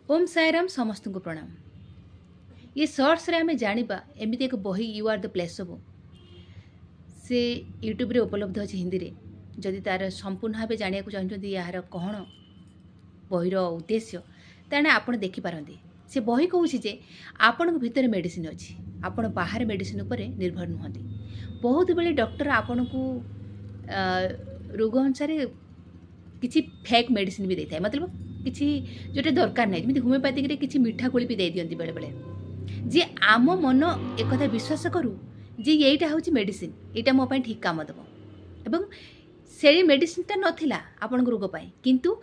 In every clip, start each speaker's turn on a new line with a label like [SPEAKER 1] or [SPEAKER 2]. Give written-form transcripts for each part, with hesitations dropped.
[SPEAKER 1] ओम साईराम समस्त को प्रणाम। ये सर्ट्स रे आमे जानिबा एमिति एक बही यू आर द प्लेस सब से यूट्यूब रे उपलब्ध अछि हिंदी रे। जदि तार संपूर्ण भाव जानिया को चाहते यार कौन बहीर उद्देश्य ताने आपण देखि पारंती। से बही कहूँ जे आपण भितर मेडिसिन अच्छी, आपण बाहर मेडिसिन उपर निर्भर नुहति। बहुत बेले डॉक्टर आपण को रोग अनुसार किसी फेक मेडिसिन भी देता है, मतलब किसी जोटा दरकार नहीं, जमी होमियोपैथिक रे किसी मीठा गोली भी दे दियंती बेले बेले। जे आम मन एक कथा विश्वास करू जे यहीटा हूँ मेडिसिन, यहाँ मो ठीक काम देव एवं से मेडिसिनटा नाला आपण रोग पाई, किंतु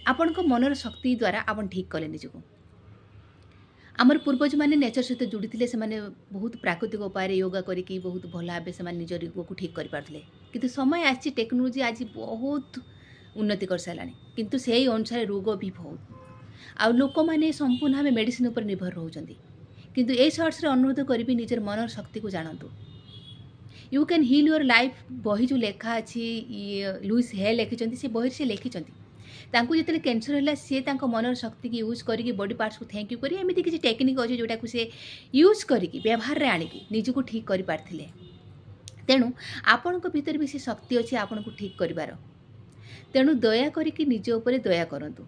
[SPEAKER 1] आपण मनर शक्ति द्वारा आपण ठीक कले निजको। आमर पूर्वज मैंने नेचर सहित जोड़ी थे, से बहुत प्राकृतिक उपाय योगा करके बहुत भल भाव से निज रोग को ठीक करें। किंतु समय आसी टेक्नोलोजी आज बहुत उन्नति कर सारा, किंतु से ही अनुसार रोग भी बहुत आ लोक मैंने संपूर्ण भाव मेडिसिन उपर निर्भर रोचंती। किंतु ए सर्ट्स रे अनुरोध करी निजर मनर शक्ति को जानतु। You can heal your life बही जो लेखा अच्छी लुइस हेल लिखिं, से बही से लिखिं तांकु जिते कैंसर है सी मनर शक्ति की यूज करके बॉडी पार्ट्स को थैंक यू करी एमती किसी टेक्निक अच्छे जोटा को सी यूज करके व्यवहार रे आणिकी निजको ठीक कर पारथिले। तेणु आपण भीतर भी से शक्ति अच्छी आपण को ठीक करिवार। तेणु दया करके निज उपर दया करंतु।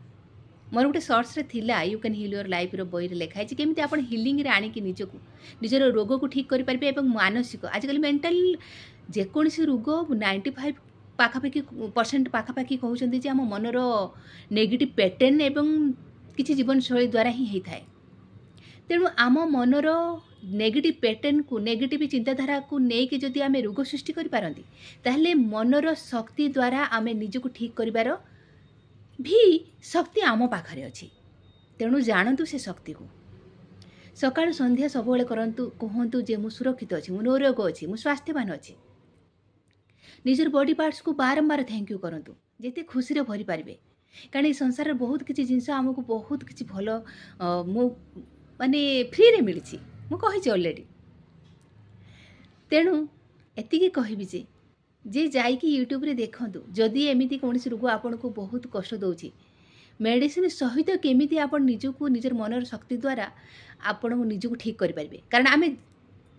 [SPEAKER 1] मोर गोटे सर्ट्स रे थिला you can heal your life रो बही रे लिखा है केमिति आपण हिलिंग रे आणिकी निजको निजर रोग को ठीक करि पारबे। एवं मानसिक आजकल मेंटल जेकोसी रोग 95% पाखापाखि कहते जे आम मनर नेगेटिव पैटर्न एवं किसी जीवनशैली द्वारा ही होता है। तेणु आम मनर नेगेटिव पैटर्न को नेगेटिव चिंताधारा को लेकिन जदि आम रोग सृष्टि करपारती ताहले मनर शक्ति द्वारा आम निजको ठीक करिवार भी शक्ति आम पाखरे अच्छी। तेणु जानतु से शक्ति को सकाळ संध्या सब करंतु, कहतु जे मु सुरक्षित अच्छी, मु निरोग अच्छी, मु स्वास्थ्यवान अच्छी। निजर बॉडी पार्ट्स को बारंबार थैंक यू करंतु जेते खुशी रे भरी पारिबे। कारण ये संसार बहुत किसी जिनस आमको बहुत किसी भल मु माने फ्री रे मिली मु कही ऑलरेडी। तेणु एतिकी कहबी जे जाइकी यूट्यूब रे देखंतु जदि एमिति कोनसी रोग आपन को बहुत कष्ट दउची मेडिसिन सहित केमिति आपन निजको निजर मनर शक्ति द्वारा आपन को निजको ठीक करि पारिबे। कारण आमे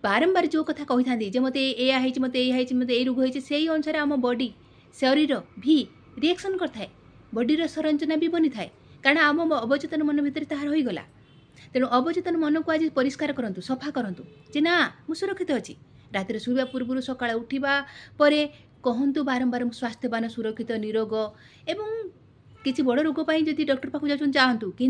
[SPEAKER 1] बारंबार जो कथा कही था जे मते एया है मते ए रोग है से अनुसार आम बॉडी शरीर भी रिएक्शन करता बॉडी संरचना भी बनी थाए। कारण आम अवचेतन मन भितर ताहा रही गला। तेणु अवचेतन मन को आज परिष्कार करंतु, सफा करंतु जे ना मु सुरक्षित अच्छी। रातिर शुवा पूर्व सकाळ उठिबा परे कहंतु बारंबार स्वास्थ्यवान सुरक्षित निरोग एवं किसी बड़ रोग जदि डॉक्टर पाखु जाचुन चाहतु।